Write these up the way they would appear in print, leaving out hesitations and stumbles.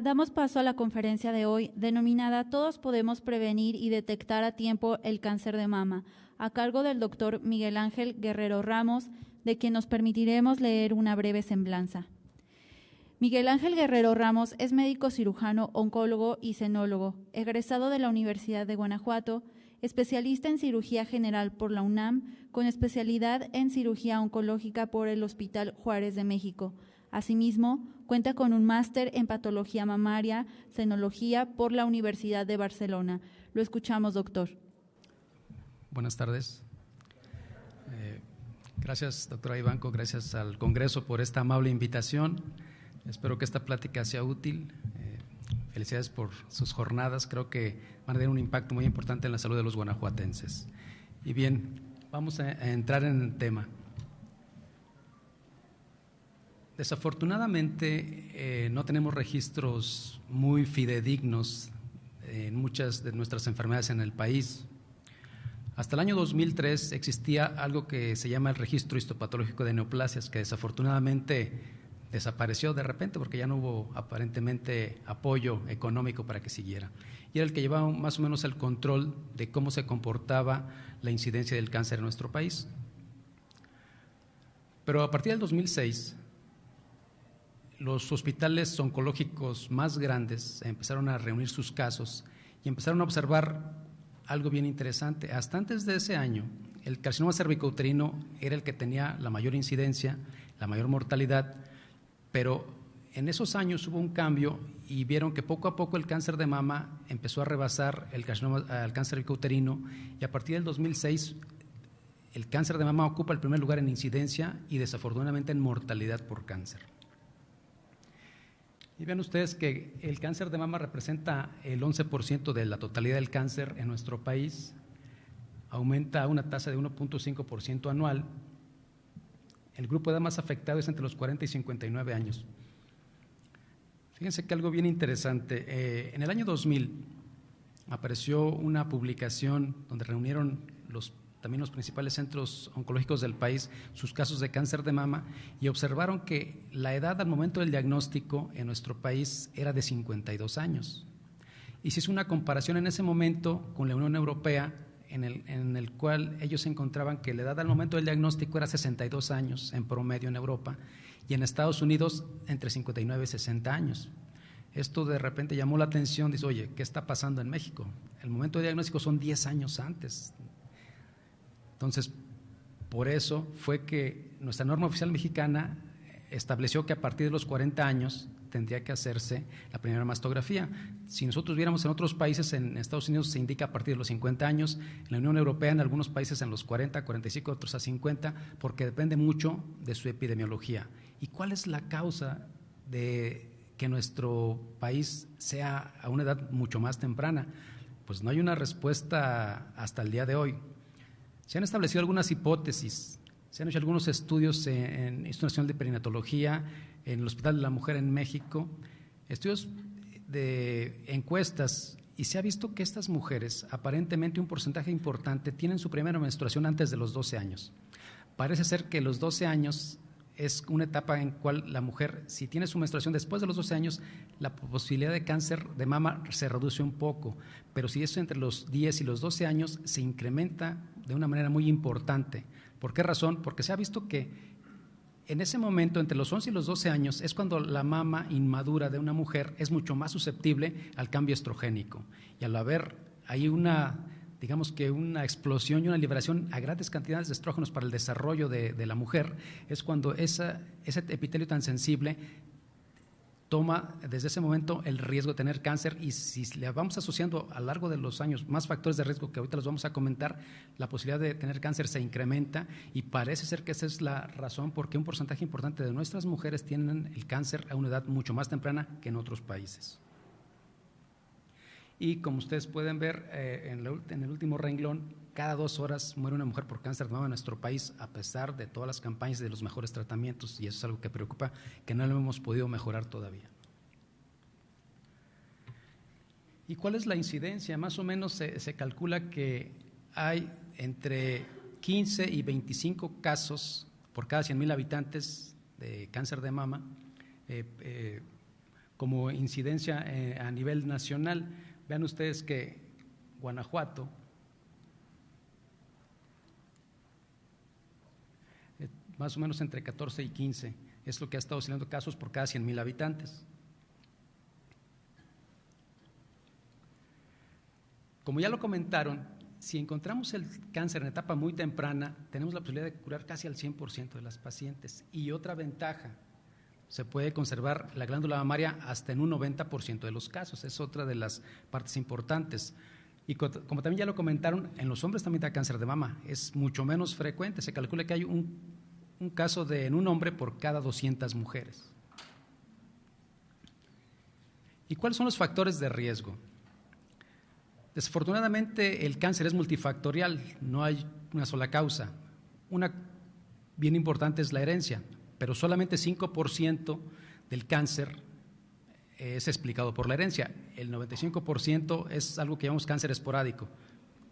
Damos paso a la conferencia de hoy, denominada Todos podemos prevenir y detectar a tiempo el cáncer de mama, a cargo del doctor Miguel Ángel Guerrero Ramos, de quien nos permitiremos leer una breve semblanza. Miguel Ángel Guerrero Ramos es médico cirujano, oncólogo y cenólogo, egresado de la Universidad de Guanajuato, especialista en cirugía general por la UNAM, con especialidad en cirugía oncológica por el Hospital Juárez de México. Asimismo, cuenta con un máster en patología mamaria, cenología por la Universidad de Barcelona. Lo escuchamos, doctor. Buenas tardes. Gracias, doctora Ivanco, gracias al Congreso por esta amable invitación. Espero que esta plática sea útil. Felicidades por sus jornadas, creo que van a tener un impacto muy importante en la salud de los guanajuatenses. Y bien, vamos a entrar en el tema. Desafortunadamente no tenemos registros muy fidedignos en muchas de nuestras enfermedades en el país. Hasta el año 2003 existía algo que se llama el registro histopatológico de neoplasias, que desafortunadamente desapareció de repente porque ya no hubo aparentemente apoyo económico para que siguiera. Y era el que llevaba más o menos el control de cómo se comportaba la incidencia del cáncer en nuestro país. Pero a partir del 2006, los hospitales oncológicos más grandes empezaron a reunir sus casos y empezaron a observar algo bien interesante. Hasta antes de ese año, el carcinoma cervicouterino era el que tenía la mayor incidencia, la mayor mortalidad, pero en esos años hubo un cambio y vieron que poco a poco el cáncer de mama empezó a rebasar el cáncer cervicouterino, y a partir del 2006 el cáncer de mama ocupa el primer lugar en incidencia y desafortunadamente en mortalidad por cáncer. Y vean ustedes que el cáncer de mama representa el 11% de la totalidad del cáncer en nuestro país, aumenta a una tasa de 1.5% anual. El grupo de edad más afectado es entre los 40 y 59 años. Fíjense que algo bien interesante, en el año 2000 apareció una publicación donde reunieron también los principales centros oncológicos del país sus casos de cáncer de mama y observaron que la edad al momento del diagnóstico en nuestro país era de 52 años. Y se hizo una comparación en ese momento con la Unión Europea, en el cual ellos encontraban que la edad al momento del diagnóstico era 62 años en promedio en Europa, y en Estados Unidos entre 59 y 60 años. Esto de repente llamó la atención, dice, oye, ¿qué está pasando en México? El momento de diagnóstico son 10 años antes. Entonces, por eso fue que nuestra norma oficial mexicana estableció que a partir de los 40 años tendría que hacerse la primera mastografía. Si nosotros viéramos en otros países, en Estados Unidos se indica a partir de los 50 años, en la Unión Europea en algunos países en los 40, 45, otros a 50, porque depende mucho de su epidemiología. ¿Y cuál es la causa de que nuestro país sea a una edad mucho más temprana? Pues no hay una respuesta hasta el día de hoy. Se han establecido algunas hipótesis, se han hecho algunos estudios en el Instituto Nacional de Perinatología, en el Hospital de la Mujer en México, estudios de encuestas, y se ha visto que estas mujeres, aparentemente un porcentaje importante, tienen su primera menstruación antes de los 12 años. Parece ser que los 12 años es una etapa en cual la mujer, si tiene su menstruación después de los 12 años, la posibilidad de cáncer de mama se reduce un poco, pero si es entre los 10 y los 12 años, se incrementa de una manera muy importante. ¿Por qué razón? Porque se ha visto que en ese momento, entre los 11 y los 12 años, es cuando la mama inmadura de una mujer es mucho más susceptible al cambio estrogénico. Y al haber ahí digamos que una explosión y una liberación a grandes cantidades de estrógenos para el desarrollo de la mujer, es cuando ese epitelio tan sensible toma desde ese momento el riesgo de tener cáncer, y si le vamos asociando a lo largo de los años más factores de riesgo que ahorita los vamos a comentar, la posibilidad de tener cáncer se incrementa, y parece ser que esa es la razón por qué un porcentaje importante de nuestras mujeres tienen el cáncer a una edad mucho más temprana que en otros países. Y como ustedes pueden ver en el último renglón, cada 2 horas muere una mujer por cáncer de mama en nuestro país, a pesar de todas las campañas y de los mejores tratamientos, y eso es algo que preocupa, que no lo hemos podido mejorar todavía. ¿Y cuál es la incidencia? Más o menos se calcula que hay entre 15 y 25 casos por cada 100,000 habitantes de cáncer de mama como incidencia a nivel nacional. Vean ustedes que Guanajuato más o menos entre 14 y 15 es lo que ha estado oscilando casos por cada 100,000 habitantes. Como ya lo comentaron, si encontramos el cáncer en etapa muy temprana, tenemos la posibilidad de curar casi al 100% de las pacientes. Y otra ventaja, se puede conservar la glándula mamaria hasta en un 90% de los casos, es otra de las partes importantes. Y como también ya lo comentaron, en los hombres también da cáncer de mama, es mucho menos frecuente, se calcula que hay un caso en un hombre por cada 200 mujeres. ¿Y cuáles son los factores de riesgo? Desafortunadamente el cáncer es multifactorial, no hay una sola causa. Una bien importante es la herencia, pero solamente 5% del cáncer es explicado por la herencia. El 95% es algo que llamamos cáncer esporádico,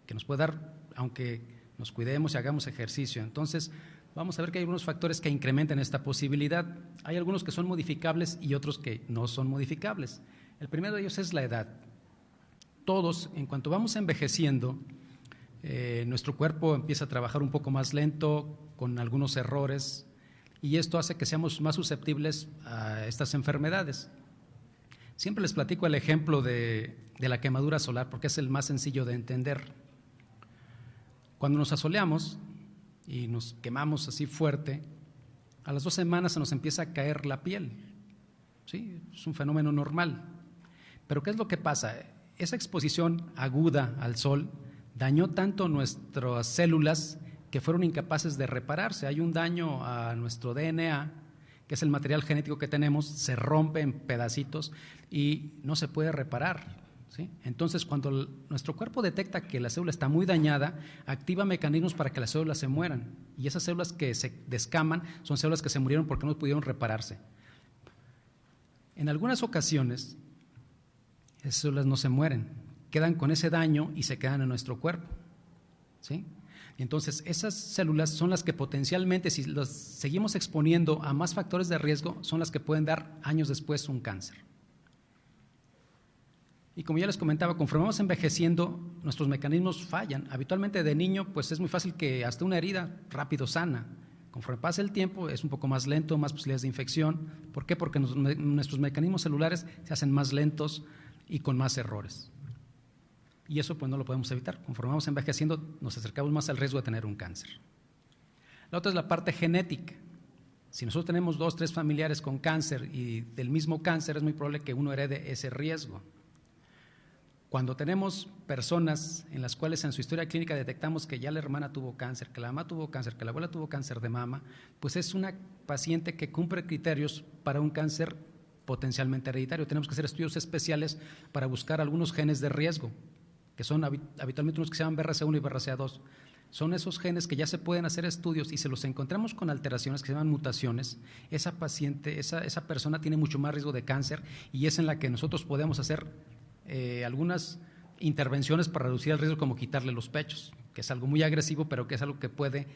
que nos puede dar aunque nos cuidemos y hagamos ejercicio. Entonces, vamos a ver que hay algunos factores que incrementan esta posibilidad. Hay algunos que son modificables y otros que no son modificables. El primero de ellos es la edad. Todos, en cuanto vamos envejeciendo, nuestro cuerpo empieza a trabajar un poco más lento, con algunos errores, y esto hace que seamos más susceptibles a estas enfermedades. Siempre les platico el ejemplo de la quemadura solar, porque es el más sencillo de entender. Cuando nos asoleamos y nos quemamos así fuerte, a las 2 semanas se nos empieza a caer la piel. ¿Sí? Es un fenómeno normal. Pero ¿qué es lo que pasa? Esa exposición aguda al sol dañó tanto nuestras células que fueron incapaces de repararse. Hay un daño a nuestro DNA, que es el material genético que tenemos, se rompe en pedacitos y no se puede reparar, ¿sí? Entonces, cuando nuestro cuerpo detecta que la célula está muy dañada, activa mecanismos para que las células se mueran, y esas células que se descaman son células que se murieron porque no pudieron repararse. En algunas ocasiones, esas células no se mueren, quedan con ese daño y se quedan en nuestro cuerpo, ¿sí? Entonces, esas células son las que potencialmente, si las seguimos exponiendo a más factores de riesgo, son las que pueden dar años después un cáncer. Y como ya les comentaba, conforme vamos envejeciendo, nuestros mecanismos fallan. Habitualmente de niño, pues es muy fácil que hasta una herida rápido sana. Conforme pasa el tiempo, es un poco más lento, más posibilidades de infección. ¿Por qué? Porque nuestros mecanismos celulares se hacen más lentos y con más errores. Y eso pues no lo podemos evitar. Conforme vamos envejeciendo, nos acercamos más al riesgo de tener un cáncer. La otra es la parte genética. Si nosotros tenemos 2 o 3 familiares con cáncer y del mismo cáncer, es muy probable que uno herede ese riesgo. Cuando tenemos personas en las cuales en su historia clínica detectamos que ya la hermana tuvo cáncer, que la mamá tuvo cáncer, que la abuela tuvo cáncer de mama, pues es una paciente que cumple criterios para un cáncer potencialmente hereditario. Tenemos que hacer estudios especiales para buscar algunos genes de riesgo, que son habitualmente unos que se llaman BRCA1 y BRCA2. Son esos genes que ya se pueden hacer estudios, y si los encontramos con alteraciones que se llaman mutaciones, esa paciente, esa persona tiene mucho más riesgo de cáncer, y es en la que nosotros podemos hacer algunas intervenciones para reducir el riesgo, como quitarle los pechos, que es algo muy agresivo, pero que es algo que puede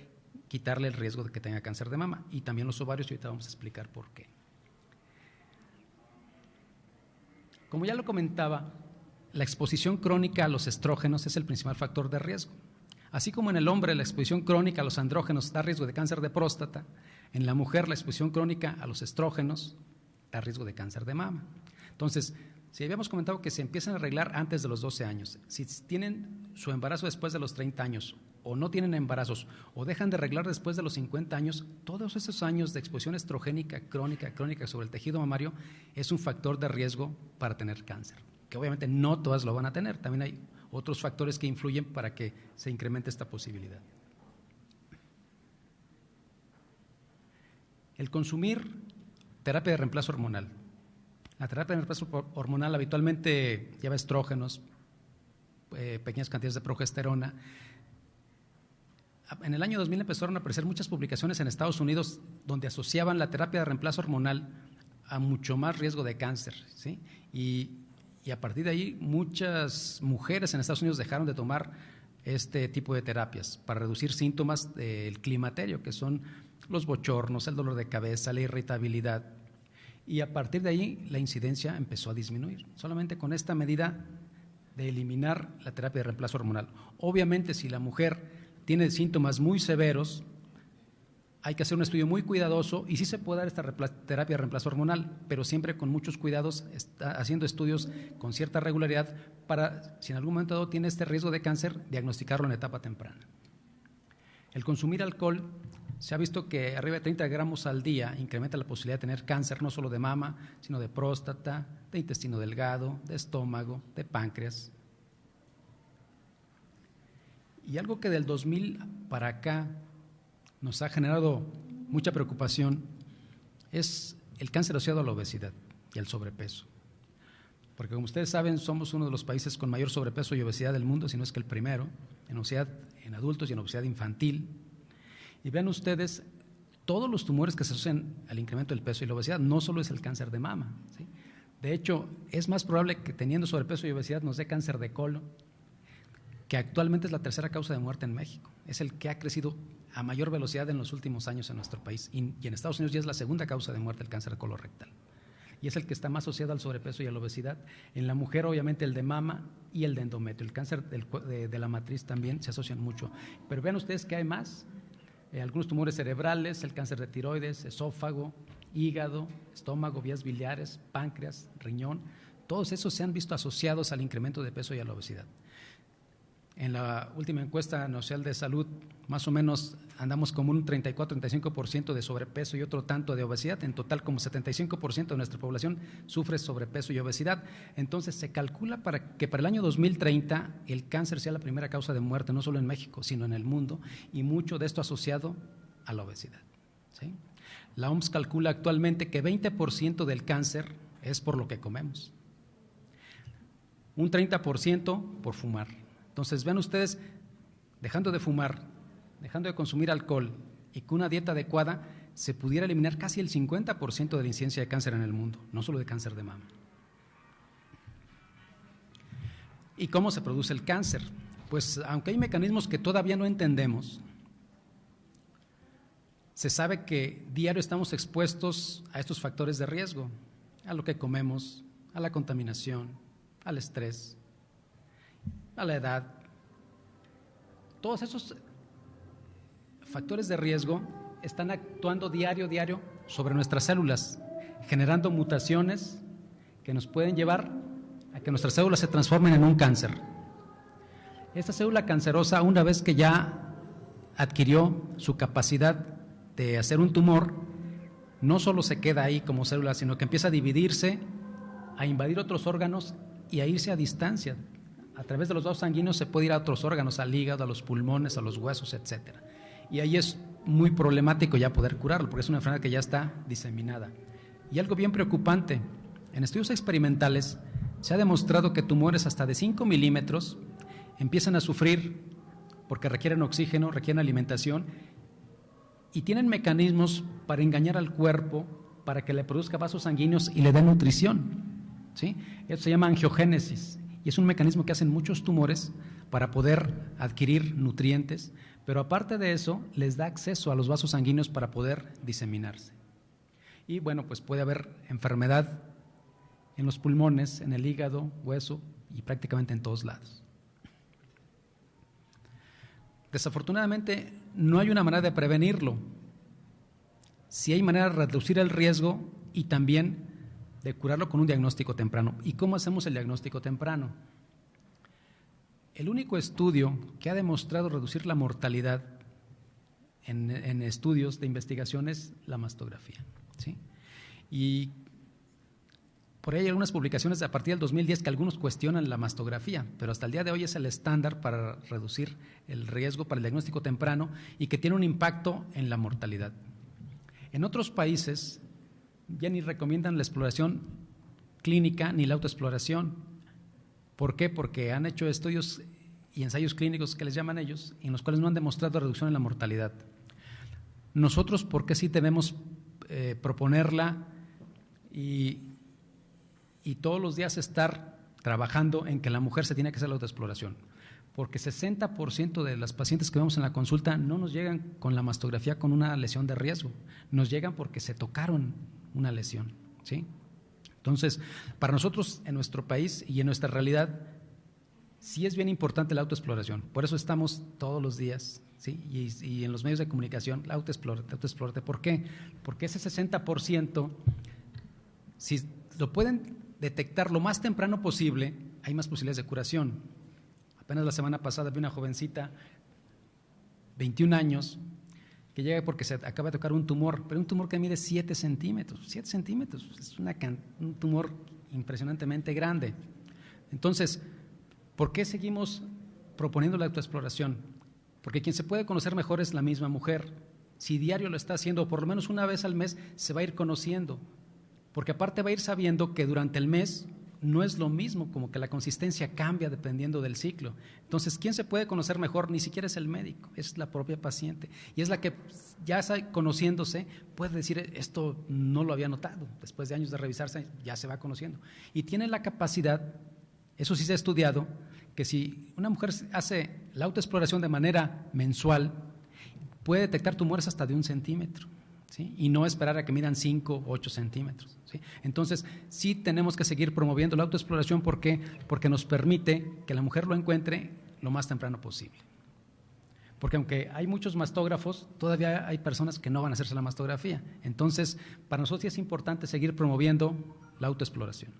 quitarle el riesgo de que tenga cáncer de mama, y también los ovarios, y ahorita vamos a explicar por qué. Como ya lo comentaba, la exposición crónica a los estrógenos es el principal factor de riesgo. Así como en el hombre la exposición crónica a los andrógenos da riesgo de cáncer de próstata, en la mujer la exposición crónica a los estrógenos da riesgo de cáncer de mama. Entonces, si habíamos comentado que se empiezan a arreglar antes de los 12 años, si tienen su embarazo después de los 30 años o no tienen embarazos o dejan de arreglar después de los 50 años, todos esos años de exposición estrogénica crónica sobre el tejido mamario es un factor de riesgo para tener cáncer, que obviamente no todas lo van a tener, también hay otros factores que influyen para que se incremente esta posibilidad. El consumir terapia de reemplazo hormonal. La terapia de reemplazo hormonal habitualmente lleva estrógenos, pequeñas cantidades de progesterona. En el año 2000 empezaron a aparecer muchas publicaciones en Estados Unidos donde asociaban la terapia de reemplazo hormonal a mucho más riesgo de cáncer, ¿sí? Y a partir de ahí muchas mujeres en Estados Unidos dejaron de tomar este tipo de terapias para reducir síntomas del climaterio, que son los bochornos, el dolor de cabeza, la irritabilidad. y a partir de ahí la incidencia empezó a disminuir, solamente con esta medida de eliminar la terapia de reemplazo hormonal. Obviamente, si la mujer tiene síntomas muy severos, hay que hacer un estudio muy cuidadoso y sí se puede dar esta terapia de reemplazo hormonal, pero siempre con muchos cuidados, haciendo estudios con cierta regularidad para, si en algún momento dado tiene este riesgo de cáncer, diagnosticarlo en etapa temprana. El consumir alcohol, se ha visto que arriba de 30 gramos al día incrementa la posibilidad de tener cáncer, no solo de mama, sino de próstata, de intestino delgado, de estómago, de páncreas. Y algo que del 2000 para acá nos ha generado mucha preocupación es el cáncer asociado a la obesidad y al sobrepeso. Porque como ustedes saben, somos uno de los países con mayor sobrepeso y obesidad del mundo, si no es que el primero, en obesidad en adultos y en obesidad infantil. Y vean ustedes, todos los tumores que se asocian al incremento del peso y la obesidad, no solo es el cáncer de mama, ¿sí? De hecho, es más probable que teniendo sobrepeso y obesidad nos dé cáncer de colon, que actualmente es la tercera causa de muerte en México. Es el que ha crecido a mayor velocidad en los últimos años en nuestro país. Y en Estados Unidos ya es la segunda causa de muerte el cáncer colorectal. Y es el que está más asociado al sobrepeso y a la obesidad. En la mujer, obviamente, el de mama y el de endometrio. El cáncer de la matriz también se asocian mucho. Pero vean ustedes que hay más. Algunos tumores cerebrales, el cáncer de tiroides, esófago, hígado, estómago, vías biliares, páncreas, riñón. Todos esos se han visto asociados al incremento de peso y a la obesidad. En la última encuesta nacional de salud, más o menos andamos como un 34-35% de sobrepeso y otro tanto de obesidad. En total, como 75% de nuestra población sufre sobrepeso y obesidad. Entonces, se calcula que para el año 2030 el cáncer sea la primera causa de muerte, no solo en México, sino en el mundo, y mucho de esto asociado a la obesidad, ¿sí? La OMS calcula actualmente que 20% del cáncer es por lo que comemos, un 30% por fumar. Entonces, vean ustedes, dejando de fumar, dejando de consumir alcohol y con una dieta adecuada, se pudiera eliminar casi el 50% de la incidencia de cáncer en el mundo, no solo de cáncer de mama. ¿Y cómo se produce el cáncer? Pues, aunque hay mecanismos que todavía no entendemos, se sabe que diario estamos expuestos a estos factores de riesgo, a lo que comemos, a la contaminación, al estrés, a la edad. Todos esos factores de riesgo están actuando diario sobre nuestras células, generando mutaciones que nos pueden llevar a que nuestras células se transformen en un cáncer. Esta célula cancerosa, una vez que ya adquirió su capacidad de hacer un tumor, no solo se queda ahí como célula, sino que empieza a dividirse, a invadir otros órganos y a irse a distancia. A través de los vasos sanguíneos se puede ir a otros órganos, al hígado, a los pulmones, a los huesos, etcétera. Y ahí es muy problemático ya poder curarlo, porque es una enfermedad que ya está diseminada. Y algo bien preocupante, en estudios experimentales se ha demostrado que tumores hasta de 5 milímetros empiezan a sufrir porque requieren oxígeno, requieren alimentación y tienen mecanismos para engañar al cuerpo para que le produzca vasos sanguíneos y le dé nutrición, ¿sí? Eso se llama angiogénesis. Y es un mecanismo que hacen muchos tumores para poder adquirir nutrientes, pero aparte de eso, les da acceso a los vasos sanguíneos para poder diseminarse. Y bueno, pues puede haber enfermedad en los pulmones, en el hígado, hueso y prácticamente en todos lados. Desafortunadamente, no hay una manera de prevenirlo. Sí hay manera de reducir el riesgo y también de curarlo con un diagnóstico temprano. ¿Y cómo hacemos el diagnóstico temprano? El único estudio que ha demostrado reducir la mortalidad en estudios de investigación es la mastografía, ¿sí? Y por ahí hay algunas publicaciones a partir del 2010 que algunos cuestionan la mastografía, pero hasta el día de hoy es el estándar para reducir el riesgo para el diagnóstico temprano y que tiene un impacto en la mortalidad. En otros países ya ni recomiendan la exploración clínica ni la autoexploración. ¿Por qué? Porque han hecho estudios y ensayos clínicos que les llaman ellos, en los cuales no han demostrado reducción en la mortalidad. Nosotros, ¿por qué sí debemos proponerla y todos los días estar trabajando en que la mujer se tiene que hacer la autoexploración? Porque 60% de las pacientes que vemos en la consulta no nos llegan con la mastografía con una lesión de riesgo, nos llegan porque se tocaron una lesión, ¿sí? Entonces, para nosotros en nuestro país y en nuestra realidad, sí es bien importante la autoexploración. Por eso estamos todos los días, ¿sí? Y en los medios de comunicación, autoexplórate. ¿Por qué? Porque ese 60%, si lo pueden detectar lo más temprano posible, hay más posibilidades de curación. Apenas la semana pasada vi una jovencita, 21 años, que llega porque se acaba de tocar un tumor, pero un tumor que mide 7 centímetros. 7 centímetros, es un tumor impresionantemente grande. Entonces, ¿por qué seguimos proponiendo la autoexploración? Porque quien se puede conocer mejor es la misma mujer. Si diario lo está haciendo, o por lo menos una vez al mes, se va a ir conociendo. Porque aparte va a ir sabiendo que durante el mes no es lo mismo, como que la consistencia cambia dependiendo del ciclo. Entonces, ¿quién se puede conocer mejor? Ni siquiera es el médico, es la propia paciente. Y es la que ya conociéndose puede decir, esto no lo había notado. Después de años de revisarse, ya se va conociendo. Y tiene la capacidad, eso sí se ha estudiado, que si una mujer hace la autoexploración de manera mensual, puede detectar tumores hasta de 1 centímetro. ¿Sí? Y no esperar a que midan 5 o 8 centímetros. ¿Sí? Entonces, sí tenemos que seguir promoviendo la autoexploración. ¿Por qué? Porque nos permite que la mujer lo encuentre lo más temprano posible. Porque aunque hay muchos mastógrafos, todavía hay personas que no van a hacerse la mastografía. Entonces, para nosotros sí es importante seguir promoviendo la autoexploración.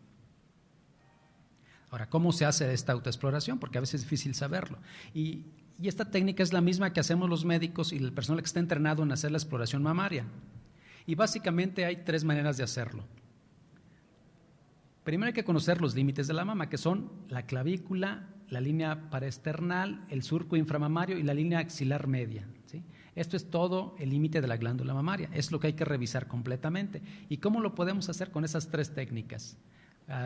Ahora, ¿cómo se hace esta autoexploración? Porque a veces es difícil saberlo. Y esta técnica es la misma que hacemos los médicos y el personal que está entrenado en hacer la exploración mamaria. Y básicamente hay 3 maneras de hacerlo. Primero hay que conocer los límites de la mama, que son la clavícula, la línea paraesternal, el surco inframamario y la línea axilar media, ¿sí? Esto es todo el límite de la glándula mamaria, es lo que hay que revisar completamente. ¿Y cómo lo podemos hacer con esas 3 técnicas?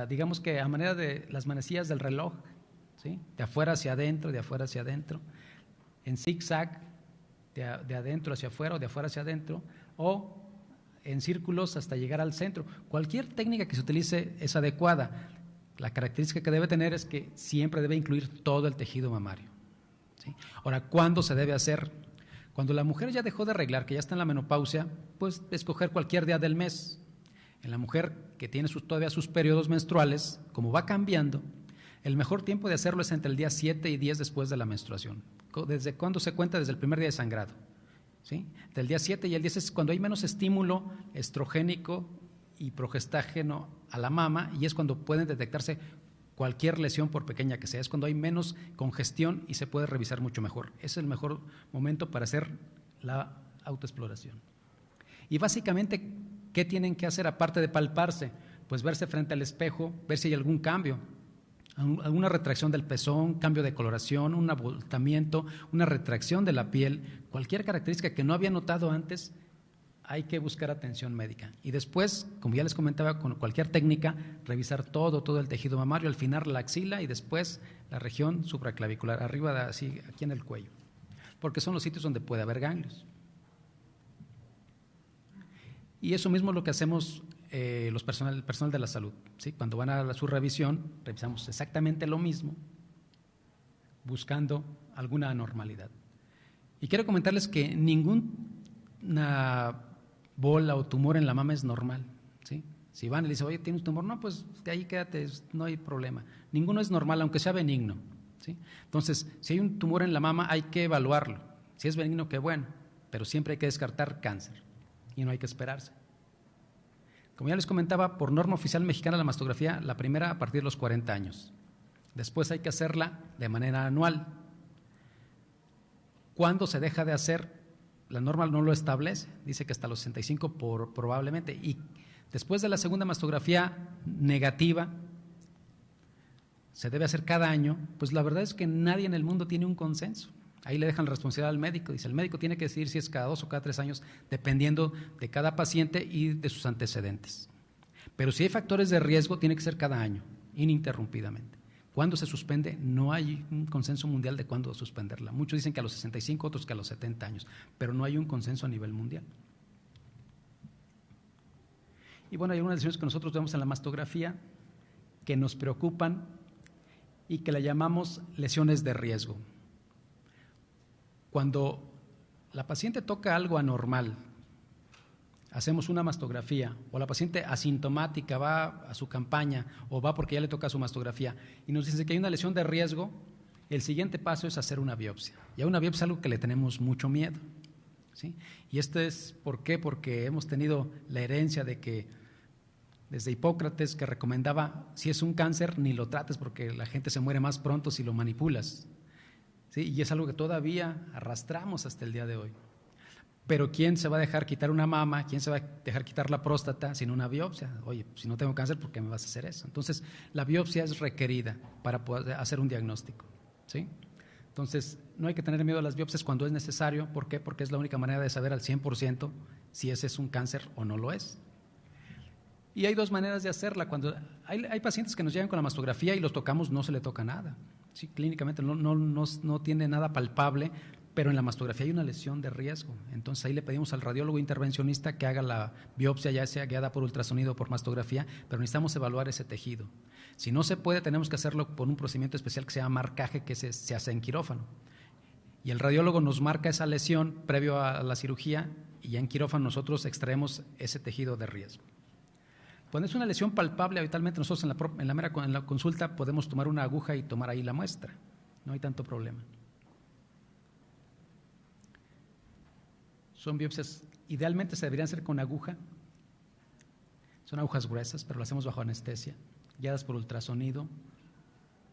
Digamos que a manera de las manecillas del reloj, ¿sí? De afuera hacia adentro, de afuera hacia adentro, en zigzag, de adentro hacia afuera o de afuera hacia adentro, o en círculos hasta llegar al centro. Cualquier técnica que se utilice es adecuada. La característica que debe tener es que siempre debe incluir todo el tejido mamario, ¿sí? Ahora, ¿cuándo se debe hacer? Cuando la mujer ya dejó de arreglar, que ya está en la menopausia, pues escoger cualquier día del mes. En la mujer que tiene todavía sus periodos menstruales, como va cambiando, el mejor tiempo de hacerlo es entre el día 7 y 10 después de la menstruación. ¿Desde cuándo se cuenta? Desde el primer día de sangrado, ¿sí? Del día 7 y el 10 es cuando hay menos estímulo estrogénico y progestágeno a la mama, y es cuando pueden detectarse cualquier lesión, por pequeña que sea. Es cuando hay menos congestión y se puede revisar mucho mejor. Es el mejor momento para hacer la autoexploración. Y básicamente, ¿qué tienen que hacer aparte de palparse? Pues verse frente al espejo, ver si hay algún cambio, alguna retracción del pezón, cambio de coloración, un abultamiento, una retracción de la piel, cualquier característica que no había notado antes, hay que buscar atención médica. Y después, como ya les comentaba, con cualquier técnica, revisar todo el tejido mamario, al final la axila y después la región supraclavicular, arriba, así, aquí en el cuello, porque son los sitios donde puede haber ganglios. Y eso mismo es lo que hacemos el personal de la salud, ¿sí? Cuando van a su revisión, revisamos exactamente lo mismo, buscando alguna anormalidad. Y quiero comentarles que ninguna bola o tumor en la mama es normal, ¿sí? Si van y le dicen, oye, ¿tienes un tumor? No, pues de ahí quédate, no hay problema. Ninguno es normal, aunque sea benigno, ¿sí? Entonces, si hay un tumor en la mama, hay que evaluarlo. Si es benigno, qué bueno, pero siempre hay que descartar cáncer y no hay que esperarse. Como ya les comentaba, por norma oficial mexicana la mastografía, la primera a partir de los 40 años. Después hay que hacerla de manera anual. ¿Cuándo se deja de hacer? La norma no lo establece, dice que hasta los 65 probablemente. Y después de la segunda mastografía negativa, se debe hacer cada año. Pues la verdad es que nadie en el mundo tiene un consenso. Ahí le dejan la responsabilidad al médico. Dice, el médico tiene que decidir si es cada 2 o cada 3 años, dependiendo de cada paciente y de sus antecedentes. Pero si hay factores de riesgo, tiene que ser cada año, ininterrumpidamente. ¿Cuándo se suspende? No hay un consenso mundial de cuándo suspenderla. Muchos dicen que a los 65, otros que a los 70 años, pero no hay un consenso a nivel mundial. Y bueno, hay algunas lesiones que nosotros vemos en la mastografía que nos preocupan y que la llamamos lesiones de riesgo. Cuando la paciente toca algo anormal, hacemos una mastografía o la paciente asintomática va a su campaña o va porque ya le toca su mastografía y nos dice que hay una lesión de riesgo, el siguiente paso es hacer una biopsia. Y a una biopsia es algo que le tenemos mucho miedo, ¿sí? Y esto es ¿por qué? Porque hemos tenido la herencia de que desde Hipócrates, que recomendaba si es un cáncer ni lo trates porque la gente se muere más pronto si lo manipulas, ¿sí? Y es algo que todavía arrastramos hasta el día de hoy. Pero ¿quién se va a dejar quitar una mama? ¿Quién se va a dejar quitar la próstata sin una biopsia? Oye, si no tengo cáncer, ¿por qué me vas a hacer eso? Entonces, la biopsia es requerida para poder hacer un diagnóstico, ¿sí? Entonces, no hay que tener miedo a las biopsias cuando es necesario. ¿Por qué? Porque es la única manera de saber al 100% si ese es un cáncer o no lo es. Y hay dos maneras de hacerla. Cuando hay pacientes que nos llegan con la mastografía y los tocamos, no se le toca nada, ¿sí? Clínicamente no tiene nada palpable, pero en la mastografía hay una lesión de riesgo. Entonces ahí le pedimos al radiólogo intervencionista que haga la biopsia, ya sea guiada por ultrasonido o por mastografía, pero necesitamos evaluar ese tejido. Si no se puede, tenemos que hacerlo por un procedimiento especial que se llama marcaje, que se hace en quirófano. Y el radiólogo nos marca esa lesión previo a la cirugía y ya en quirófano nosotros extraemos ese tejido de riesgo. Cuando es una lesión palpable, habitualmente nosotros en la consulta podemos tomar una aguja y tomar ahí la muestra. No hay tanto problema. Son biopsias, idealmente se deberían hacer con aguja. Son agujas gruesas, pero las hacemos bajo anestesia, guiadas por ultrasonido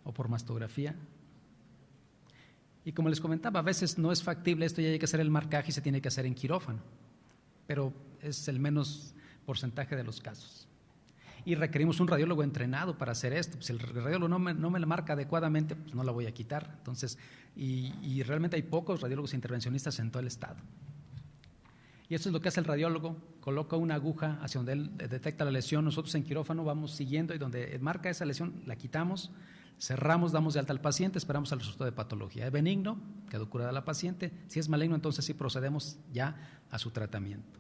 o por mastografía. Y como les comentaba, a veces no es factible esto, ya hay que hacer el marcaje y se tiene que hacer en quirófano, pero es el menos porcentaje de los casos. Y requerimos un radiólogo entrenado para hacer esto. Si el radiólogo no me la marca adecuadamente, pues no la voy a quitar. Entonces, y realmente hay pocos radiólogos intervencionistas en todo el estado. Y eso es lo que hace el radiólogo, coloca una aguja hacia donde él detecta la lesión, nosotros en quirófano vamos siguiendo y donde marca esa lesión la quitamos, cerramos, damos de alta al paciente, esperamos al resultado de patología. Es benigno, quedó curada la paciente, si es maligno entonces sí procedemos ya a su tratamiento.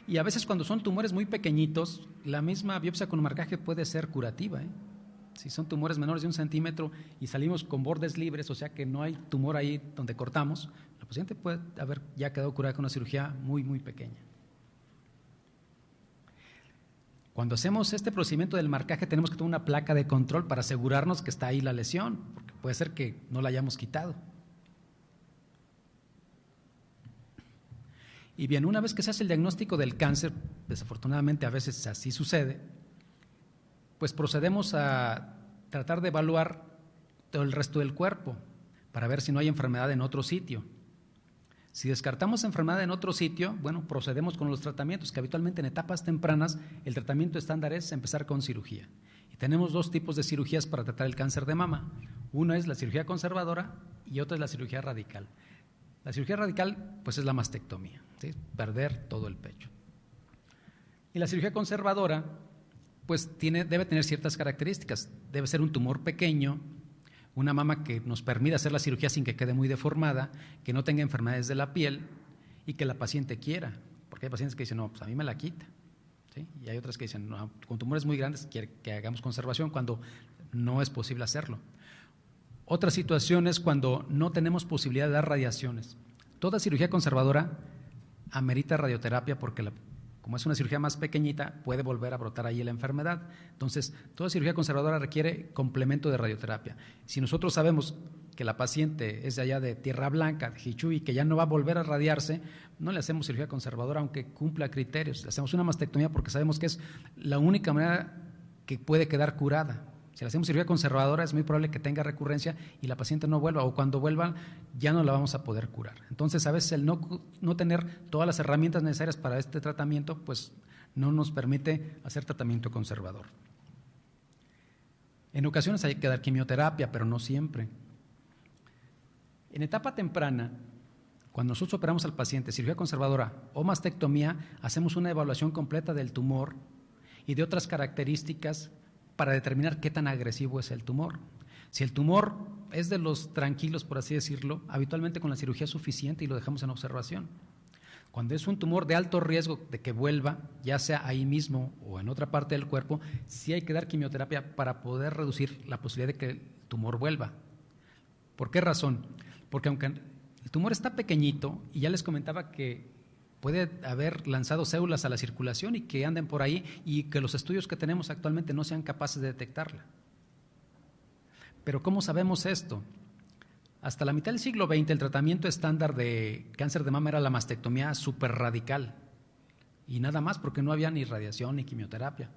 Y a veces cuando son tumores muy pequeñitos, la misma biopsia con marcaje puede ser curativa, ¿eh? Si son tumores menores de 1 centímetro y salimos con bordes libres, o sea que no hay tumor ahí donde cortamos, la paciente puede haber ya quedado curada con una cirugía muy, muy pequeña. Cuando hacemos este procedimiento del marcaje tenemos que tomar una placa de control para asegurarnos que está ahí la lesión, porque puede ser que no la hayamos quitado. Y bien, una vez que se hace el diagnóstico del cáncer, desafortunadamente a veces así sucede, pues procedemos a tratar de evaluar todo el resto del cuerpo para ver si no hay enfermedad en otro sitio. Si descartamos enfermedad en otro sitio, bueno, procedemos con los tratamientos, que habitualmente en etapas tempranas el tratamiento estándar es empezar con cirugía. Y tenemos dos tipos de cirugías para tratar el cáncer de mama. Una es la cirugía conservadora y otra es la cirugía radical. La cirugía radical, pues es la mastectomía, ¿sí? Perder todo el pecho. Y la cirugía conservadora, pues debe tener ciertas características. Debe ser un tumor pequeño, una mama que nos permita hacer la cirugía sin que quede muy deformada, que no tenga enfermedades de la piel y que la paciente quiera. Porque hay pacientes que dicen, no, pues a mí me la quita, ¿sí? Y hay otras que dicen, no, con tumores muy grandes quiere que hagamos conservación cuando no es posible hacerlo. Otra situación es cuando no tenemos posibilidad de dar radiaciones. Toda cirugía conservadora amerita radioterapia porque como es una cirugía más pequeñita, puede volver a brotar ahí la enfermedad. Entonces, toda cirugía conservadora requiere complemento de radioterapia. Si nosotros sabemos que la paciente es de allá de Tierra Blanca, de Jichuy, que ya no va a volver a radiarse, no le hacemos cirugía conservadora aunque cumpla criterios. Le hacemos una mastectomía porque sabemos que es la única manera que puede quedar curada. Si le hacemos cirugía conservadora es muy probable que tenga recurrencia y la paciente no vuelva, o cuando vuelva ya no la vamos a poder curar. Entonces a veces el no tener todas las herramientas necesarias para este tratamiento pues no nos permite hacer tratamiento conservador. En ocasiones hay que dar quimioterapia, pero no siempre. En etapa temprana, cuando nosotros operamos al paciente, cirugía conservadora o mastectomía, hacemos una evaluación completa del tumor y de otras características para determinar qué tan agresivo es el tumor. Si el tumor es de los tranquilos, por así decirlo, habitualmente con la cirugía es suficiente y lo dejamos en observación. Cuando es un tumor de alto riesgo de que vuelva, ya sea ahí mismo o en otra parte del cuerpo, sí hay que dar quimioterapia para poder reducir la posibilidad de que el tumor vuelva. ¿Por qué razón? Porque aunque el tumor está pequeñito y ya les comentaba que puede haber lanzado células a la circulación y que anden por ahí y que los estudios que tenemos actualmente no sean capaces de detectarla. Pero ¿cómo sabemos esto? Hasta la mitad del siglo XX el tratamiento estándar de cáncer de mama era la mastectomía súper radical y nada más porque no había ni radiación ni quimioterapia.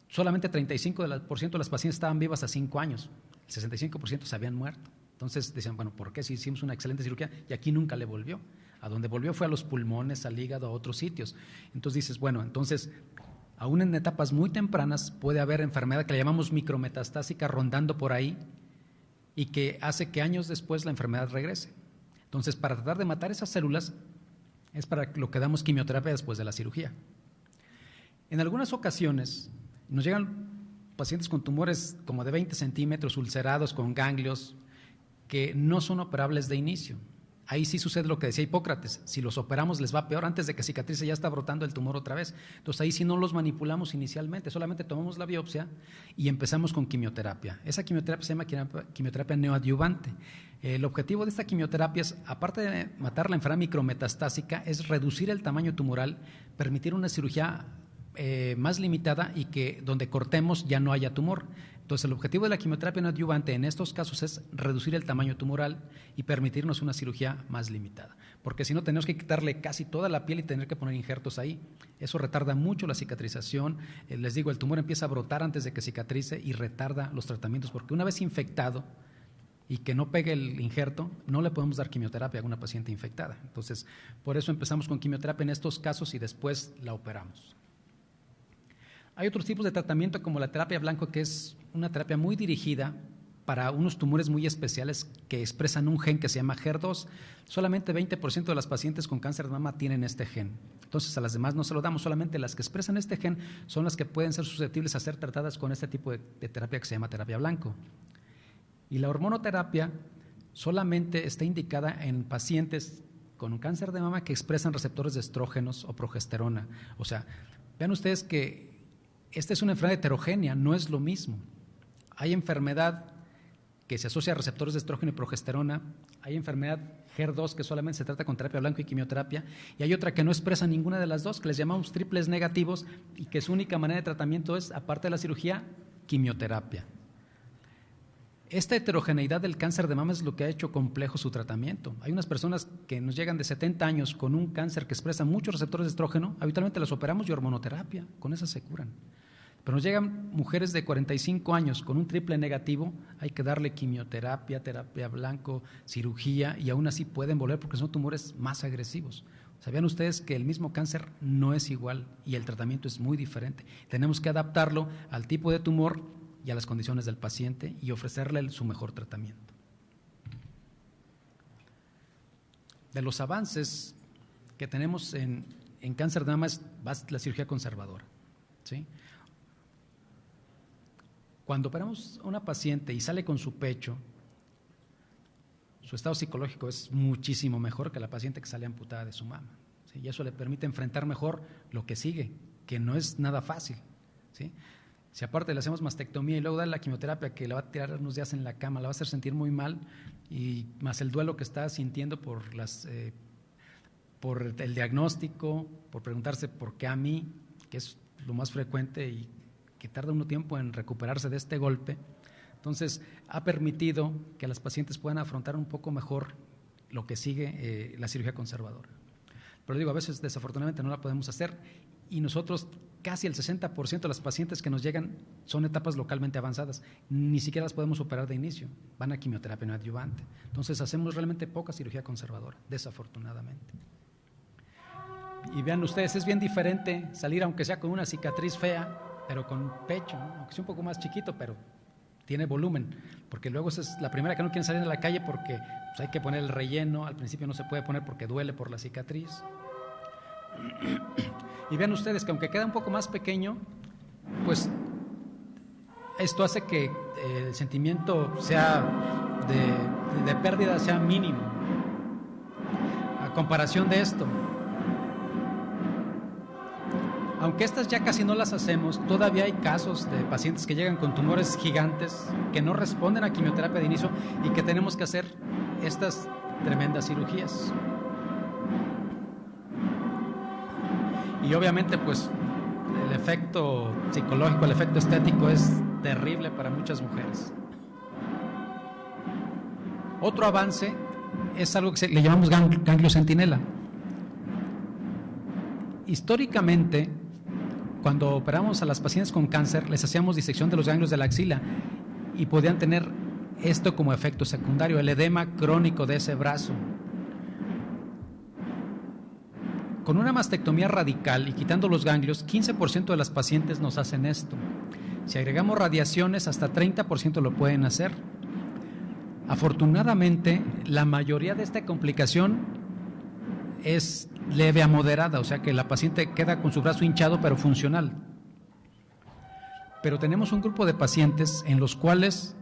Solamente 35% de las pacientes estaban vivas a 5 años, el 65% se habían muerto. Entonces decían, bueno, ¿por qué si hicimos una excelente cirugía y aquí nunca le volvió? A donde volvió fue a los pulmones, al hígado, a otros sitios. Entonces dices, bueno, entonces aún en etapas muy tempranas puede haber enfermedad que le llamamos micrometastásica rondando por ahí y que hace que años después la enfermedad regrese. Entonces, para tratar de matar esas células es para lo que damos quimioterapia después de la cirugía. En algunas ocasiones nos llegan pacientes con tumores como de 20 centímetros, ulcerados, con ganglios, que no son operables de inicio. Ahí sí sucede lo que decía Hipócrates, si los operamos les va peor, antes de que cicatrice ya está brotando el tumor otra vez. Entonces ahí sí no los manipulamos inicialmente, solamente tomamos la biopsia y empezamos con quimioterapia. Esa quimioterapia se llama quimioterapia neoadyuvante. El objetivo de esta quimioterapia es, aparte de matar la enfermedad micrometastásica, es reducir el tamaño tumoral, permitir una cirugía más limitada y que donde cortemos ya no haya tumor. Entonces el objetivo de la quimioterapia neoadyuvante en estos casos es reducir el tamaño tumoral y permitirnos una cirugía más limitada, porque si no tenemos que quitarle casi toda la piel y tener que poner injertos ahí. Eso retarda mucho la cicatrización. Les digo, el tumor empieza a brotar antes de que cicatrice y retarda los tratamientos, porque una vez infectado y que no pegue el injerto, no le podemos dar quimioterapia a una paciente infectada. Entonces, por eso empezamos con quimioterapia en estos casos y después la operamos. Hay otros tipos de tratamiento como la terapia blanco, que es una terapia muy dirigida para unos tumores muy especiales que expresan un gen que se llama HER2. Solamente 20% de las pacientes con cáncer de mama tienen este gen. Entonces a las demás no se lo damos, solamente las que expresan este gen son las que pueden ser susceptibles a ser tratadas con este tipo de terapia que se llama terapia blanco. Y la hormonoterapia solamente está indicada en pacientes con un cáncer de mama que expresan receptores de estrógenos o progesterona. O sea, vean ustedes que esta es una enfermedad heterogénea, no es lo mismo. Hay enfermedad que se asocia a receptores de estrógeno y progesterona, hay enfermedad HER2 que solamente se trata con terapia blanco y quimioterapia, y hay otra que no expresa ninguna de las dos, que les llamamos triples negativos, y que su única manera de tratamiento es, aparte de la cirugía, quimioterapia. Esta heterogeneidad del cáncer de mama es lo que ha hecho complejo su tratamiento. Hay unas personas que nos llegan de 70 años con un cáncer que expresa muchos receptores de estrógeno, habitualmente las operamos y hormonoterapia, con esas se curan. Pero nos llegan mujeres de 45 años con un triple negativo, hay que darle quimioterapia, terapia blanco, cirugía, y aún así pueden volver porque son tumores más agresivos. ¿Sabían ustedes que el mismo cáncer no es igual y el tratamiento es muy diferente? Tenemos que adaptarlo al tipo de tumor y a las condiciones del paciente y ofrecerle su mejor tratamiento. De los avances que tenemos en cáncer de mama es la cirugía conservadora, ¿sí? Cuando operamos a una paciente y sale con su pecho, su estado psicológico es muchísimo mejor que la paciente que sale amputada de su mama, ¿sí? Y eso le permite enfrentar mejor lo que sigue, que no es nada fácil, ¿sí? Si aparte le hacemos mastectomía y luego darle la quimioterapia que le va a tirar unos días en la cama, la va a hacer sentir muy mal, y más el duelo que está sintiendo por el diagnóstico, por preguntarse por qué a mí, que es lo más frecuente y que tarda un tiempo en recuperarse de este golpe. Entonces ha permitido que las pacientes puedan afrontar un poco mejor lo que sigue la cirugía conservadora. Pero digo, a veces desafortunadamente no la podemos hacer, y nosotros casi el 60% de las pacientes que nos llegan son etapas localmente avanzadas, ni siquiera las podemos operar de inicio, van a quimioterapia neoadyuvante. Entonces hacemos realmente poca cirugía conservadora, desafortunadamente. Y vean ustedes, es bien diferente salir aunque sea con una cicatriz fea, pero con pecho, ¿no? Aunque sea un poco más chiquito, pero tiene volumen, porque luego esa es la primera que no quieren salir a la calle porque pues, hay que poner el relleno, al principio no se puede poner porque duele por la cicatriz. Y vean ustedes que aunque queda un poco más pequeño, pues esto hace que el sentimiento sea de pérdida sea mínimo. A comparación de esto, aunque estas ya casi no las hacemos, todavía hay casos de pacientes que llegan con tumores gigantes que no responden a quimioterapia de inicio y que tenemos que hacer estas tremendas cirugías. Y obviamente pues el efecto psicológico, el efecto estético es terrible para muchas mujeres. Otro avance es algo que le llamamos ganglio centinela. Históricamente, cuando operamos a las pacientes con cáncer, les hacíamos disección de los ganglios de la axila y podían tener esto como efecto secundario, el edema crónico de ese brazo. Con una mastectomía radical y quitando los ganglios, 15% de las pacientes nos hacen esto. Si agregamos radiaciones, hasta 30% lo pueden hacer. Afortunadamente, la mayoría de esta complicación es leve a moderada, o sea que la paciente queda con su brazo hinchado pero funcional. Pero tenemos un grupo de pacientes en los cuales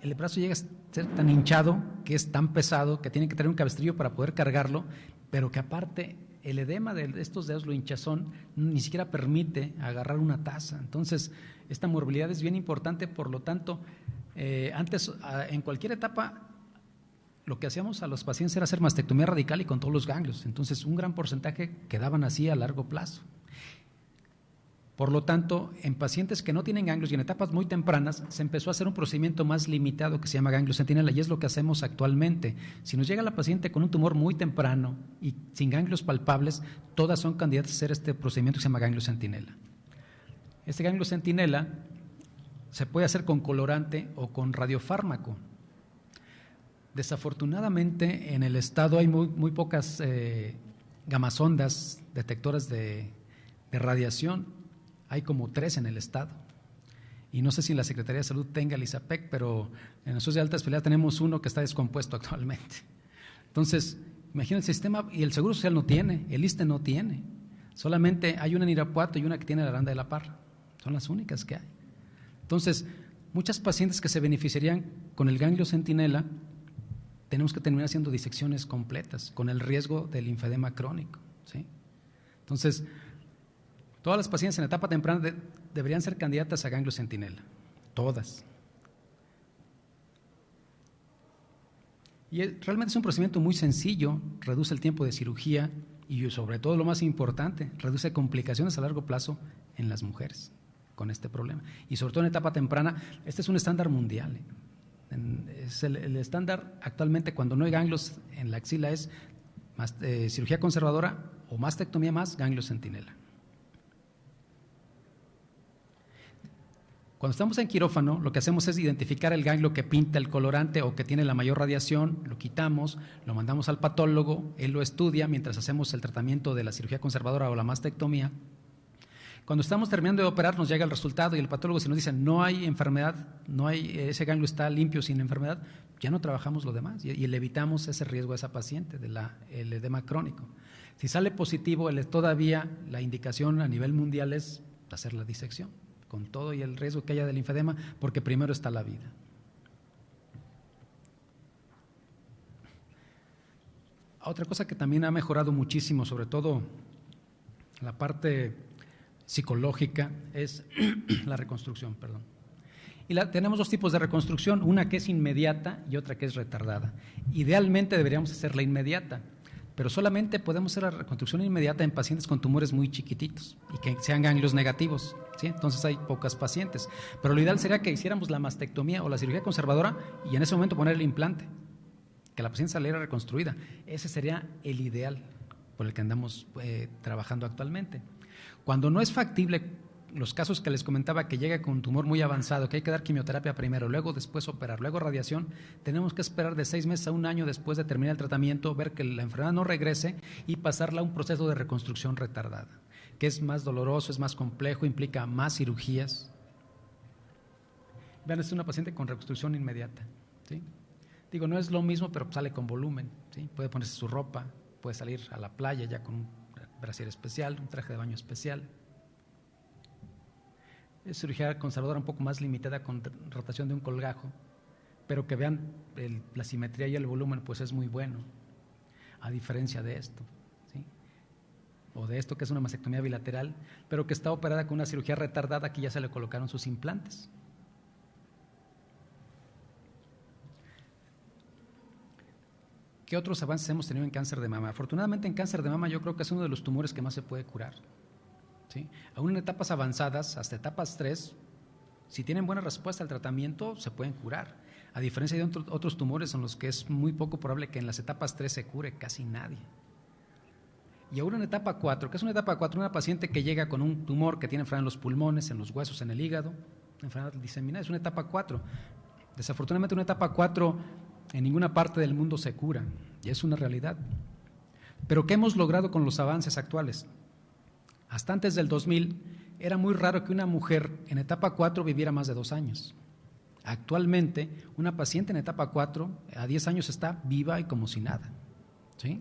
el brazo llega a ser tan hinchado, que es tan pesado, que tienen que tener un cabestrillo para poder cargarlo, pero que aparte el edema de estos dedos, lo hinchazón, ni siquiera permite agarrar una taza. Entonces, esta morbilidad es bien importante, por lo tanto, antes, en cualquier etapa, lo que hacíamos a los pacientes era hacer mastectomía radical y con todos los ganglios. Entonces, un gran porcentaje quedaban así a largo plazo. Por lo tanto, en pacientes que no tienen ganglios y en etapas muy tempranas, se empezó a hacer un procedimiento más limitado que se llama ganglio centinela, y es lo que hacemos actualmente. Si nos llega la paciente con un tumor muy temprano y sin ganglios palpables, todas son candidatas a hacer este procedimiento que se llama ganglio centinela. Este ganglio centinela se puede hacer con colorante o con radiofármaco. Desafortunadamente, en el estado hay muy pocas gamasondas detectoras de radiación. Hay como 3 en el estado. Y no sé si la Secretaría de Salud tenga el ISAPEC, pero en nosotros de alta especialidad tenemos uno que está descompuesto actualmente. Entonces, imagina el sistema, y el Seguro Social no tiene, el ISSSTE no tiene. Solamente hay una en Irapuato y una que tiene la Aranda de la Parra. Son las únicas que hay. Entonces, muchas pacientes que se beneficiarían con el ganglio centinela, tenemos que terminar haciendo disecciones completas, con el riesgo del linfedema crónico, ¿sí? Entonces, todas las pacientes en etapa temprana deberían ser candidatas a ganglio centinela, todas. Y realmente es un procedimiento muy sencillo, reduce el tiempo de cirugía y sobre todo lo más importante, reduce complicaciones a largo plazo en las mujeres con este problema. Y sobre todo en etapa temprana, este es un estándar mundial. Es el estándar actualmente cuando no hay ganglios en la axila es cirugía conservadora o mastectomía más ganglio centinela. Cuando estamos en quirófano, lo que hacemos es identificar el ganglio que pinta el colorante o que tiene la mayor radiación, lo quitamos, lo mandamos al patólogo, él lo estudia mientras hacemos el tratamiento de la cirugía conservadora o la mastectomía. Cuando estamos terminando de operar nos llega el resultado y el patólogo si nos dice no hay enfermedad, ese ganglio está limpio sin enfermedad, ya no trabajamos lo demás y le evitamos ese riesgo a esa paciente del edema crónico. Si sale positivo, todavía la indicación a nivel mundial es hacer la disección, con todo y el riesgo que haya del linfedema, porque primero está la vida. Otra cosa que también ha mejorado muchísimo, sobre todo la parte psicológica, es la reconstrucción, Y tenemos 2 tipos de reconstrucción, una que es inmediata y otra que es retardada. Idealmente deberíamos hacer la inmediata, pero solamente podemos hacer la reconstrucción inmediata en pacientes con tumores muy chiquititos y que sean ganglios negativos, ¿sí? Entonces hay pocas pacientes, pero lo ideal sería que hiciéramos la mastectomía o la cirugía conservadora y en ese momento poner el implante, que la paciente saliera reconstruida. Ese sería el ideal por el que andamos trabajando actualmente. Cuando no es factible, los casos que les comentaba que llega con un tumor muy avanzado, que hay que dar quimioterapia primero, luego después operar, luego radiación, tenemos que esperar de 6 meses a 1 año después de terminar el tratamiento, ver que la enfermedad no regrese y pasarla a un proceso de reconstrucción retardada, que es más doloroso, es más complejo, implica más cirugías. Vean, es una paciente con reconstrucción inmediata, ¿sí? Digo, no es lo mismo, pero sale con volumen, ¿sí? Puede ponerse su ropa, puede salir a la playa ya con un brasier especial, un traje de baño especial. Es cirugía conservadora un poco más limitada con rotación de un colgajo, pero que vean la simetría y el volumen, pues es muy bueno, a diferencia de esto, ¿sí? O de esto que es una mastectomía bilateral, pero que está operada con una cirugía retardada que ya se le colocaron sus implantes. ¿qué otros avances hemos tenido en cáncer de mama? Afortunadamente en cáncer de mama yo creo que es uno de los tumores que más se puede curar, ¿sí? Aún en etapas avanzadas, hasta etapas 3, si tienen buena respuesta al tratamiento, se pueden curar. A diferencia de otros tumores en los que es muy poco probable que en las etapas 3 se cure casi nadie. Y ahora en etapa 4, ¿qué es una etapa 4? Una paciente que llega con un tumor que tiene enfermedad en los pulmones, en los huesos, en el hígado, enfermedad diseminada, es una etapa 4. Desafortunadamente una etapa 4 en ninguna parte del mundo se cura, y es una realidad. Pero ¿qué hemos logrado con los avances actuales? Hasta antes del 2000 era muy raro que una mujer en etapa 4 viviera más de 2 años. Actualmente, una paciente en etapa 4 a 10 años está viva y como si nada, ¿sí?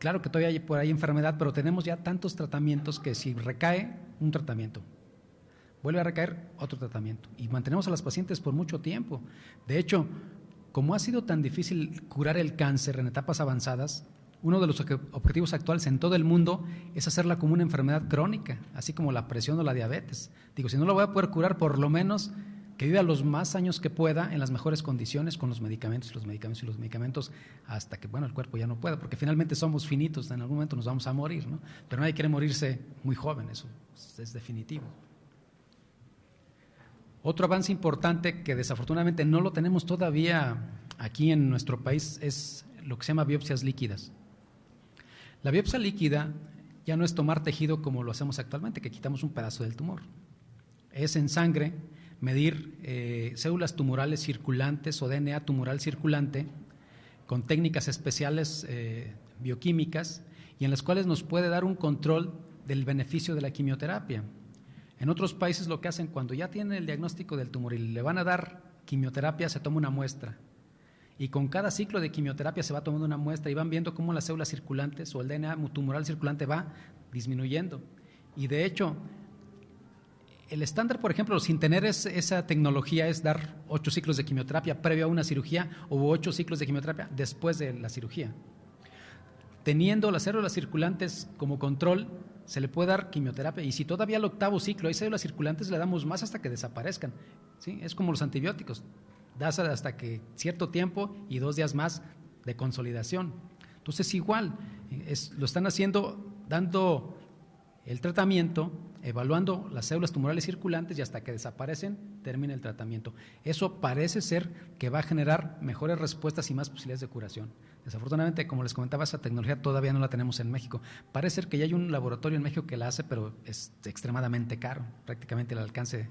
Claro que todavía hay por ahí enfermedad, pero tenemos ya tantos tratamientos que si recae, un tratamiento, vuelve a recaer, otro tratamiento, y mantenemos a las pacientes por mucho tiempo. De hecho, como ha sido tan difícil curar el cáncer en etapas avanzadas, uno de los objetivos actuales en todo el mundo es hacerla como una enfermedad crónica, así como la presión o la diabetes. Digo, si no la voy a poder curar, por lo menos que viva los más años que pueda en las mejores condiciones con los medicamentos hasta que, bueno, el cuerpo ya no pueda, porque finalmente somos finitos, en algún momento nos vamos a morir, ¿no? Pero nadie quiere morirse muy joven, eso es definitivo. Otro avance importante que desafortunadamente no lo tenemos todavía aquí en nuestro país es lo que se llama biopsias líquidas. La biopsia líquida ya no es tomar tejido como lo hacemos actualmente, que quitamos un pedazo del tumor. Es en sangre medir células tumorales circulantes o DNA tumoral circulante con técnicas especiales bioquímicas y en las cuales nos puede dar un control del beneficio de la quimioterapia. En otros países lo que hacen cuando ya tienen el diagnóstico del tumor y le van a dar quimioterapia, se toma una muestra y con cada ciclo de quimioterapia se va tomando una muestra y van viendo cómo las células circulantes o el DNA tumoral circulante va disminuyendo. Y de hecho, el estándar, por ejemplo, sin tener esa tecnología, es dar 8 ciclos de quimioterapia previo a una cirugía o 8 ciclos de quimioterapia después de la cirugía. Teniendo las células circulantes como control, se le puede dar quimioterapia y si todavía al 8º ciclo hay células circulantes, le damos más hasta que desaparezcan, ¿sí? Es como los antibióticos, das hasta que cierto tiempo y 2 días más de consolidación. Entonces igual, lo están haciendo, dando el tratamiento, evaluando las células tumorales circulantes y hasta que desaparecen, termina el tratamiento. Eso parece ser que va a generar mejores respuestas y más posibilidades de curación. Desafortunadamente, como les comentaba, esa tecnología todavía no la tenemos en México. Parece ser que ya hay un laboratorio en México que la hace, pero es extremadamente caro, prácticamente al alcance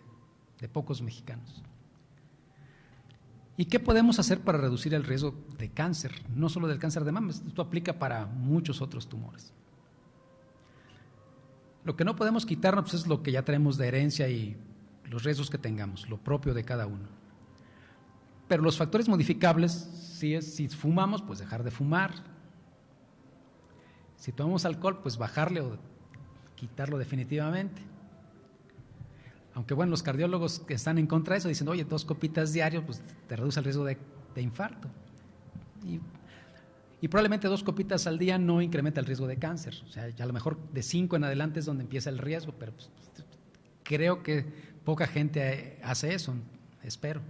de pocos mexicanos. ¿Y qué podemos hacer para reducir el riesgo de cáncer? No solo del cáncer de mama, esto aplica para muchos otros tumores. Lo que no podemos quitarnos pues, es lo que ya tenemos de herencia y los riesgos que tengamos, lo propio de cada uno. Pero los factores modificables, si fumamos, pues dejar de fumar. Si tomamos alcohol, pues bajarle o quitarlo definitivamente. Aunque bueno, los cardiólogos que están en contra de eso dicen, oye, 2 copitas diarios, pues te reduce el riesgo de infarto. Y probablemente 2 copitas al día no incrementa el riesgo de cáncer. O sea, ya a lo mejor de 5 en adelante es donde empieza el riesgo, pero pues, creo que poca gente hace eso, espero.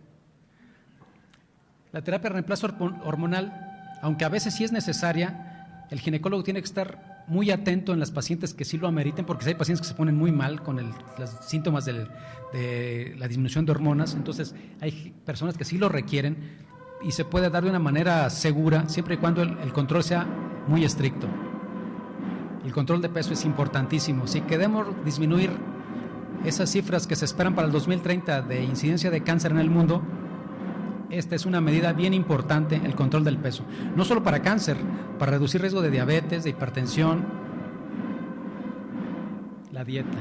La terapia de reemplazo hormonal, aunque a veces sí es necesaria, el ginecólogo tiene que estar muy atento en las pacientes que sí lo ameriten, porque hay pacientes que se ponen muy mal con los síntomas de la disminución de hormonas, entonces hay personas que sí lo requieren y se puede dar de una manera segura, siempre y cuando el control sea muy estricto. El control de peso es importantísimo. Si queremos disminuir esas cifras que se esperan para el 2030 de incidencia de cáncer en el mundo, esta es una medida bien importante, el control del peso. No solo para cáncer, para reducir riesgo de diabetes, de hipertensión, la dieta,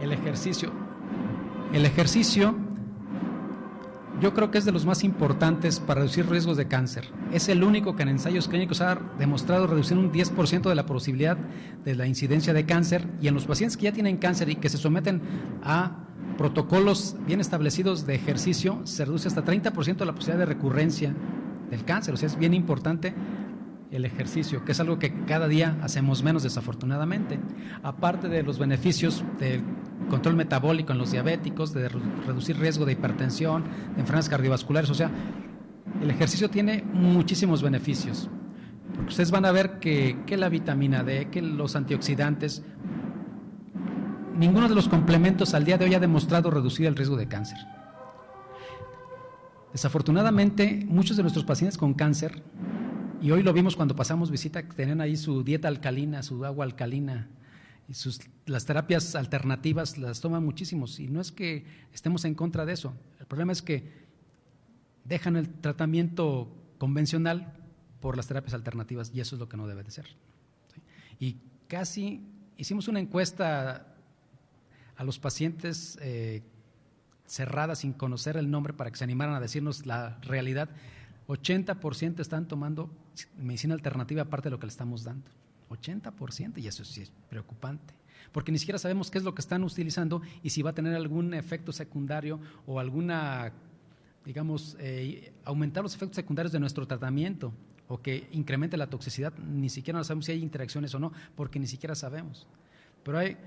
el ejercicio. El ejercicio yo creo que es de los más importantes para reducir riesgos de cáncer. Es el único que en ensayos clínicos ha demostrado reducir un 10% de la posibilidad de la incidencia de cáncer, y en los pacientes que ya tienen cáncer y que se someten a protocolos bien establecidos de ejercicio, se reduce hasta 30% de la posibilidad de recurrencia del cáncer. O sea, es bien importante el ejercicio, que es algo que cada día hacemos menos, desafortunadamente. Aparte de los beneficios del control metabólico en los diabéticos, de reducir riesgo de hipertensión, de enfermedades cardiovasculares, o sea, el ejercicio tiene muchísimos beneficios. Porque ustedes van a ver que la vitamina D, que los antioxidantes, ninguno de los complementos al día de hoy ha demostrado reducir el riesgo de cáncer. Desafortunadamente, muchos de nuestros pacientes con cáncer, y hoy lo vimos cuando pasamos visita, que tenían ahí su dieta alcalina, su agua alcalina, y las terapias alternativas las toman muchísimos, y no es que estemos en contra de eso, el problema es que dejan el tratamiento convencional por las terapias alternativas, y eso es lo que no debe de ser. ¿Sí? Y casi hicimos una encuesta a los pacientes cerrada, sin conocer el nombre, para que se animaran a decirnos la realidad. 80% están tomando medicina alternativa aparte de lo que le estamos dando. 80%, y eso sí es preocupante, porque ni siquiera sabemos qué es lo que están utilizando y si va a tener algún efecto secundario o alguna, digamos, aumentar los efectos secundarios de nuestro tratamiento o que incremente la toxicidad. Ni siquiera no sabemos si hay interacciones o no, porque ni siquiera sabemos. Pero hay,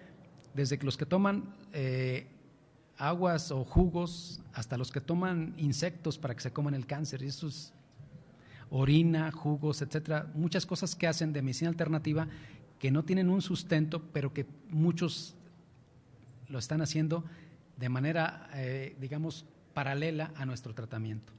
desde que los que toman aguas o jugos, hasta los que toman insectos para que se coman el cáncer, y eso es orina, jugos, etcétera, muchas cosas que hacen de medicina alternativa que no tienen un sustento, pero que muchos lo están haciendo de manera, digamos, paralela a nuestro tratamiento.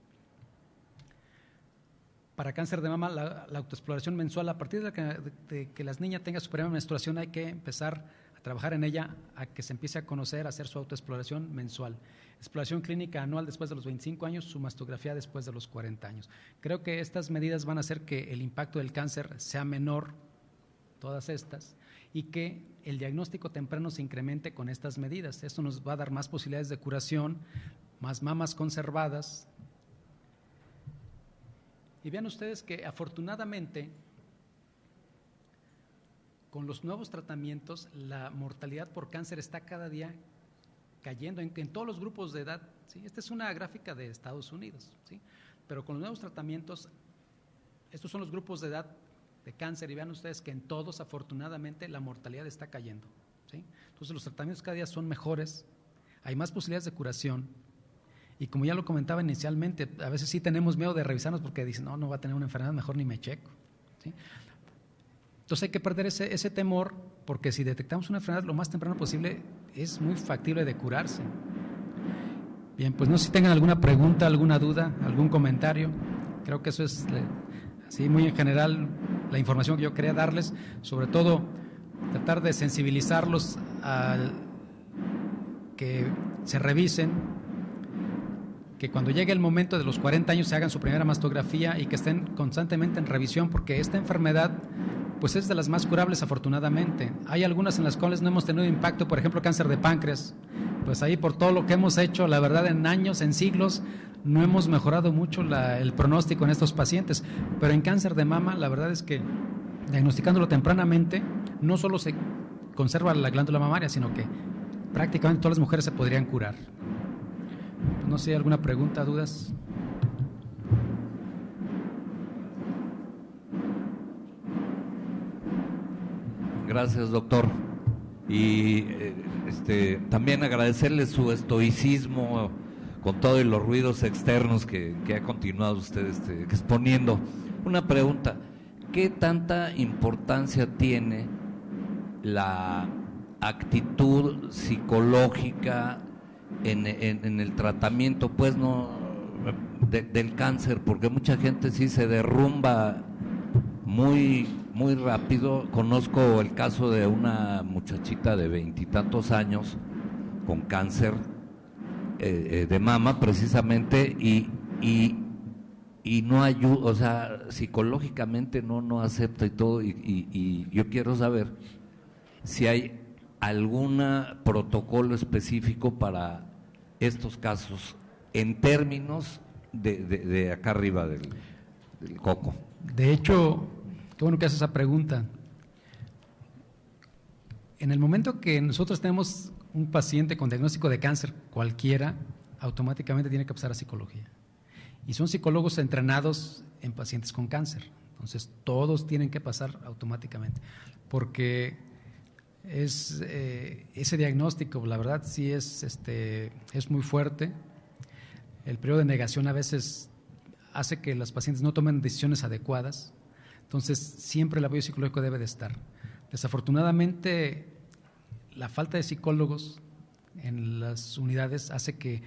Para cáncer de mama, la autoexploración mensual, a partir de que las niñas tengan su primera menstruación, hay que empezar a trabajar en ella, a que se empiece a conocer, a hacer su autoexploración mensual. Exploración clínica anual después de los 25 años, su mastografía después de los 40 años. Creo que estas medidas van a hacer que el impacto del cáncer sea menor, todas estas, y que el diagnóstico temprano se incremente con estas medidas. Esto nos va a dar más posibilidades de curación, más mamas conservadas. Y vean ustedes que afortunadamente, con los nuevos tratamientos, la mortalidad por cáncer está cada día cayendo en todos los grupos de edad, ¿sí? Esta es una gráfica de Estados Unidos, ¿sí? Pero con los nuevos tratamientos, estos son los grupos de edad de cáncer, y vean ustedes que en todos, afortunadamente, la mortalidad está cayendo, ¿sí? Entonces los tratamientos cada día son mejores, hay más posibilidades de curación, y como ya lo comentaba inicialmente, a veces sí tenemos miedo de revisarnos porque dicen, no va a tener una enfermedad, mejor ni me checo, ¿sí? Entonces hay que perder ese temor, porque si detectamos una enfermedad lo más temprano posible, es muy factible de curarse. Bien, pues no sé si tengan alguna pregunta, alguna duda, algún comentario. Creo que eso es, así muy en general, la información que yo quería darles. Sobre todo, tratar de sensibilizarlos al que se revisen, que cuando llegue el momento de los 40 años se hagan su primera mastografía y que estén constantemente en revisión, porque esta enfermedad pues es de las más curables, afortunadamente. Hay algunas en las cuales no hemos tenido impacto, por ejemplo cáncer de páncreas, pues ahí por todo lo que hemos hecho, la verdad en años, en siglos, no hemos mejorado mucho el pronóstico en estos pacientes, pero en cáncer de mama la verdad es que diagnosticándolo tempranamente no solo se conserva la glándula mamaria, sino que prácticamente todas las mujeres se podrían curar. Pues no sé, ¿alguna pregunta, dudas? Gracias, doctor. Y también agradecerle su estoicismo con todos los ruidos externos que ha continuado usted exponiendo. Una pregunta, ¿qué tanta importancia tiene la actitud psicológica en el tratamiento, pues, no del cáncer? Porque mucha gente sí se derrumba muy rápido. Conozco el caso de una muchachita de 20 y tantos años con cáncer de mama precisamente, y no ayuda, o sea, psicológicamente no acepta y todo, y yo quiero saber si hay algún protocolo específico para estos casos en términos de acá arriba del coco. De hecho, qué bueno que haces esa pregunta. En el momento que nosotros tenemos un paciente con diagnóstico de cáncer cualquiera, automáticamente tiene que pasar a psicología. Y son psicólogos entrenados en pacientes con cáncer. Entonces, todos tienen que pasar automáticamente. Porque ese diagnóstico, la verdad, sí es muy fuerte. El periodo de negación a veces hace que los pacientes no tomen decisiones adecuadas. Entonces, siempre el apoyo psicológico debe de estar. Desafortunadamente, la falta de psicólogos en las unidades hace que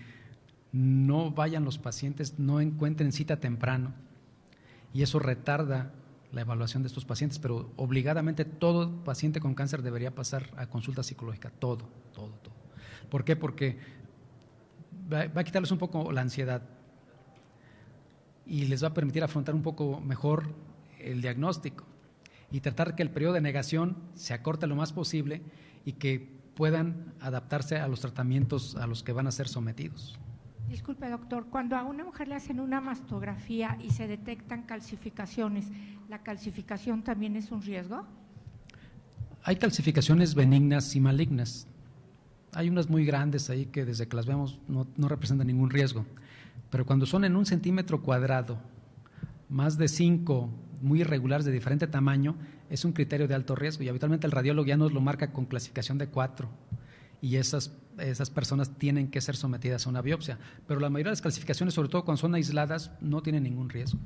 no vayan los pacientes, no encuentren cita temprano, y eso retarda la evaluación de estos pacientes, pero obligadamente todo paciente con cáncer debería pasar a consulta psicológica, todo. ¿Por qué? Porque va a quitarles un poco la ansiedad y les va a permitir afrontar un poco mejor el diagnóstico y tratar que el periodo de negación se acorte lo más posible y que puedan adaptarse a los tratamientos a los que van a ser sometidos. Disculpe, doctor, cuando a una mujer le hacen una mastografía y se detectan calcificaciones, ¿la calcificación también es un riesgo? Hay calcificaciones benignas y malignas. Hay unas muy grandes ahí que desde que las vemos no representan ningún riesgo, pero cuando son en 1 centímetro cuadrado, más de 5 muy irregulares de diferente tamaño, es un criterio de alto riesgo y habitualmente el radiólogo ya nos lo marca con clasificación de 4 y esas personas tienen que ser sometidas a una biopsia, pero la mayoría de las calcificaciones, sobre todo cuando son aisladas, no tienen ningún riesgo.